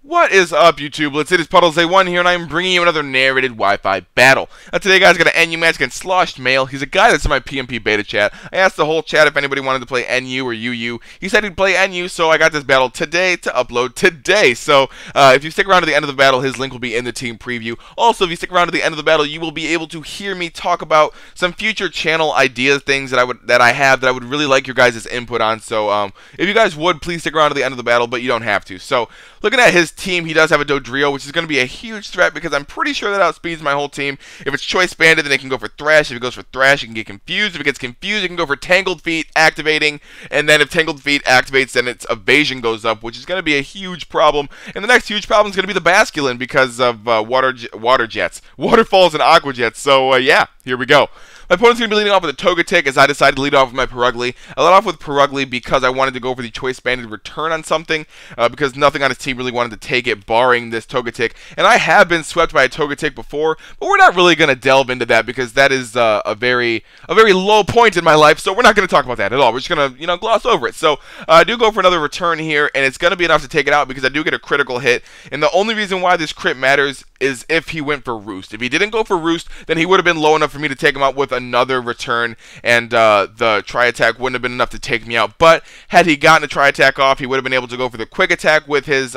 What is up, YouTubelettes? It is PuddlesA1 here, and I'm bringing you another narrated Wi-Fi battle. Today, guys, got an NU match against SloshedMail. He's a guy that's in my PMP beta chat. I asked the whole chat if anybody wanted to play NU or UU. He said he'd play NU, so I got this battle today to upload today. So, if you stick around to the end of the battle, his link will be in the team preview. Also, if you stick around to the end of the battle, you will be able to hear me talk about some future channel idea things that I would really like your guys' input on. So, if you guys would, please stick around to the end of the battle, but you don't have to. So, looking at his team, he does have a Dodrio, which is going to be a huge threat because I'm pretty sure that outspeeds my whole team. If it's choice banded, then it can go for Thrash. If it goes for Thrash, it can get confused. If it gets confused, it can go for Tangled Feet, activating. And then if Tangled Feet activates, then its evasion goes up, which is going to be a huge problem. And the next huge problem is going to be the Basculin because of water jets, waterfalls, and aqua jets. So yeah, here we go. My opponent's going to be leading off with a Togetic as I decided to lead off with my Perugly. I led off with Perugly because I wanted to go for the choice banded return on something because nothing on his team really wanted to take it, barring this Togetic. And I have been swept by a Togetic before, but we're not really going to delve into that because that is a very low point in my life, so we're not going to talk about that at all. We're just going to, gloss over it. So I do go for another return here, and it's going to be enough to take it out because I do get a critical hit. And the only reason why this crit matters is if he went for Roost. If he didn't go for Roost, then he would have been low enough for me to take him out with another return, and the Tri-Attack wouldn't have been enough to take me out. But had he gotten a Tri-Attack off, he would have been able to go for the Quick Attack with his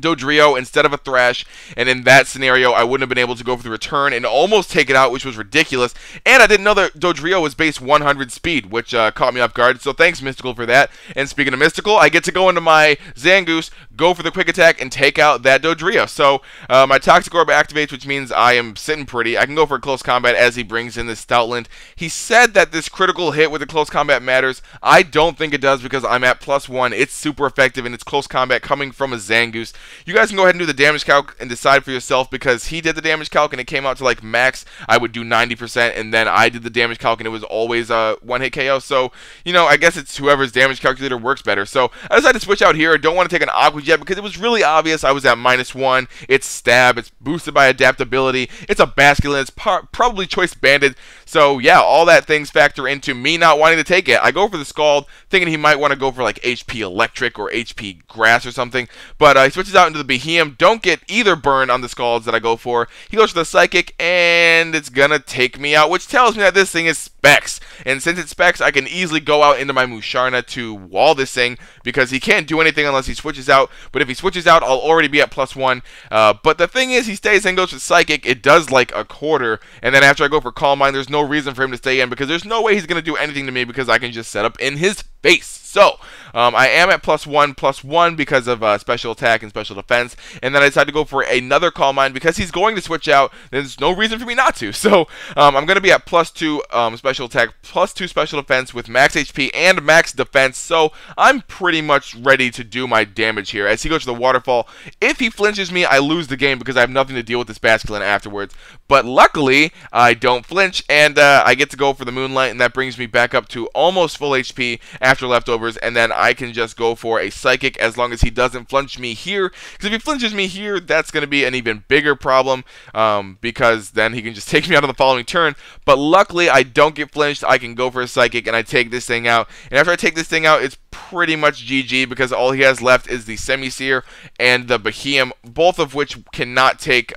Dodrio instead of a Thrash, and in that scenario I wouldn't have been able to go for the return and almost take it out, which was ridiculous. And I didn't know that Dodrio was base 100 speed, which caught me off guard, so thanks Mystical for that. And speaking of Mystical, I get to go into my Zangoose, go for the Quick Attack, and take out that Dodrio. So my Toxic Orb activates, which means I am sitting pretty. I can go for a close combat as he brings in this Stoutland. He said that this critical hit with the close combat matters. I don't think it does because I'm at +1. It's super effective and it's close combat coming from a Zangoose. You guys can go ahead and do the damage calc and decide for yourself because he did the damage calc and it came out to like max. I would do 90%, and then I did the damage calc and it was always a one-hit KO. So, I guess it's whoever's damage calculator works better. So I decided to switch out here. I don't want to take an Aqua Jet because it was really obvious I was at -1. It's Stab. It's boosted by adaptability. It's a Basculin. It's probably choice banded. So yeah, all that things factor into me not wanting to take it. I go for the Scald, thinking he might want to go for like HP Electric or HP Grass or something. But he switches out into the Behemoth. Don't get either burn on the Scalds that I go for. He goes for the Psychic, and it's gonna take me out, which tells me that this thing is Specs. And since it's Specs, I can easily go out into my Musharna to wall this thing because he can't do anything unless he switches out. But if he switches out, I'll already be at +1. But the thing is, he stays and goes for Psychic. It does like a quarter, and then after I go for Calm Mind, there's no reason for him to stay in because there's no way he's gonna do anything to me because I can just set up in his face. So, I am at +1 because of special attack and special defense, and then I decided to go for another Calm Mind because he's going to switch out. There's no reason for me not to. So, I'm going to be at +2 special attack, +2 special defense with max HP and max defense. So, I'm pretty much ready to do my damage here. As he goes to the Waterfall, if he flinches me, I lose the game because I have nothing to deal with this Basculin afterwards. But luckily, I don't flinch, and I get to go for the Moonlight, and that brings me back up to almost full HP after leftovers. And then I can just go for a Psychic as long as he doesn't flinch me here. Because if he flinches me here, that's going to be an even bigger problem because then he can just take me out on the following turn. But luckily, I don't get flinched. I can go for a Psychic, and I take this thing out. And after I take this thing out, it's pretty much GG because all he has left is the Semi-Seer and the Behemoth, both of which cannot take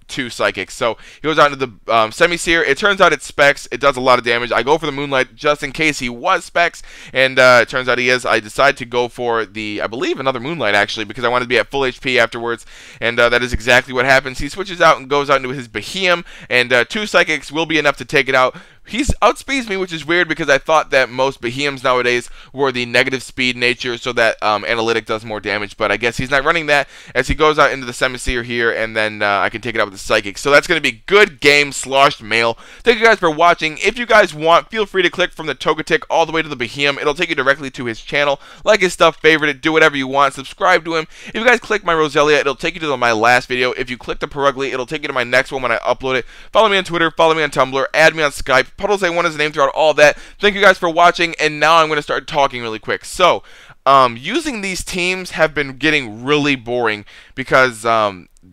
2 Psychics. So he goes out into the Semi-Seer. It turns out it's Specs. It does a lot of damage. I go for the Moonlight just in case he was Specs, and it turns out he is. I decide to go for the, I believe, another Moonlight actually because I wanted to be at full HP afterwards, and that is exactly what happens. He switches out and goes out into his Behemoth, and 2 Psychics will be enough to take it out. He outspeeds me, which is weird because I thought that most Behemoths nowadays were the negative speed nature so that Analytic does more damage, but I guess he's not running that as he goes out into the Semi-Seer here, and then I can take it out with the Psychic. So that's going to be good game, SloshedMail. Thank you guys for watching. If you guys want, feel free to click from the Togetic all the way to the Behemoth. It'll take you directly to his channel. Like his stuff, favorite it, do whatever you want, subscribe to him. If you guys click my Roselia, it'll take you to my last video. If you click the Perugly, it'll take you to my next one when I upload it. Follow me on Twitter, follow me on Tumblr, add me on Skype. PuddlesA1 is the name throughout all that. Thank you guys for watching, and now I'm going to start talking really quick. So, using these teams have been getting really boring because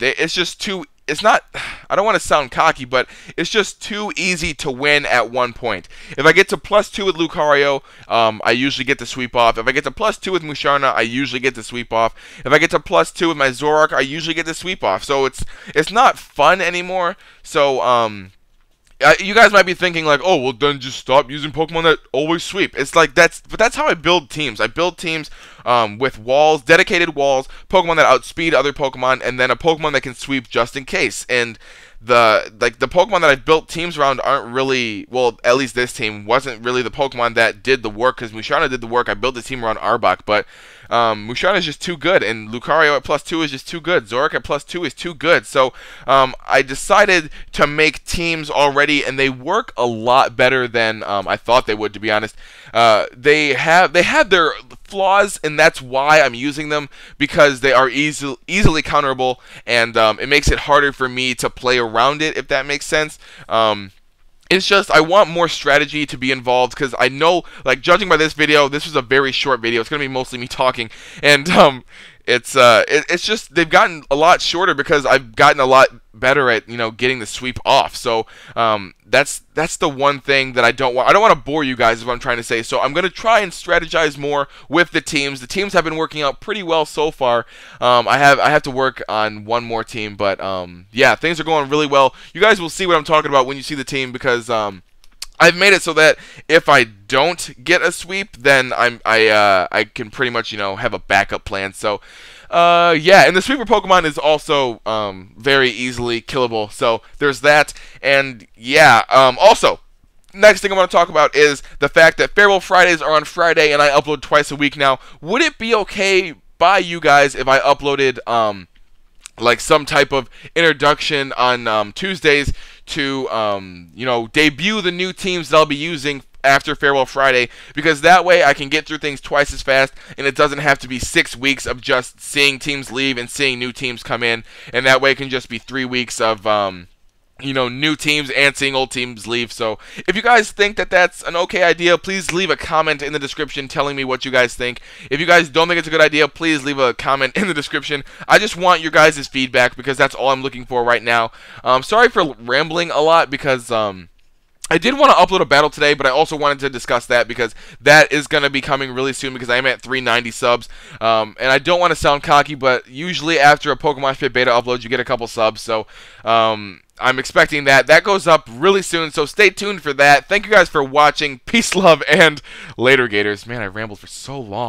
it's just too it's not, I don't want to sound cocky, but it's just too easy to win at one point. If I get to +2 with Lucario, I usually get the sweep off. If I get to +2 with Musharna, I usually get the sweep off. If I get to +2 with my Zoroark, I usually get the sweep off. So it's not fun anymore. So you guys might be thinking like, oh, well then just stop using Pokemon that always sweep. It's like but that's how I build teams. I build teams with walls, dedicated walls, Pokemon that outspeed other Pokemon, and then a Pokemon that can sweep just in case. And the Pokemon that I've built teams around aren't really, well, at least this team wasn't really the Pokemon that did the work, because Musharna did the work. I built the team around Arbok, but Musharna is just too good, and Lucario at +2 is just too good. Zoroark at +2 is too good. So I decided to make teams already, and they work a lot better than I thought they would, to be honest. They have their flaws, and that's why I'm using them, because they are easily counterable, and it makes it harder for me to play around it, if that makes sense. It's just, I want more strategy to be involved, because I know, like, judging by this video, this was a very short video. It's going to be mostly me talking, and it's just, they've gotten a lot shorter because I've gotten a lot better at, getting the sweep off. So that's the one thing that I don't want. I don't want to bore you guys, is what I'm trying to say. So I'm going to try and strategize more with the teams. The teams have been working out pretty well so far. I have to work on one more team, but yeah, things are going really well. You guys will see what I'm talking about when you see the team, because I've made it so that if I don't get a sweep, then I can pretty much have a backup plan. So yeah, and the sweeper Pokemon is also very easily killable. So there's that, and yeah. Also, next thing I want to talk about is the fact that Farewell Fridays are on Friday, and I upload twice a week now. Would it be okay by you guys if I uploaded like some type of introduction on Tuesdays to debut the new teams that I'll be using after Farewell Friday, because that way I can get through things twice as fast, and it doesn't have to be 6 weeks of just seeing teams leave and seeing new teams come in, and that way it can just be 3 weeks of new teams and seeing old teams leave. So if you guys think that that's an okay idea, please leave a comment in the description telling me what you guys think. If you guys don't think it's a good idea, please leave a comment in the description. I just want your guys' feedback, because that's all I'm looking for right now. Sorry for rambling a lot, because I did want to upload a battle today, but I also wanted to discuss that, because that is going to be coming really soon, because I am at 390 subs. And I don't want to sound cocky, but usually after a Pokemon Fit Beta upload, you get a couple subs. So I'm expecting that. That goes up really soon, so stay tuned for that. Thank you guys for watching. Peace, love, and later, Gators. Man, I rambled for so long.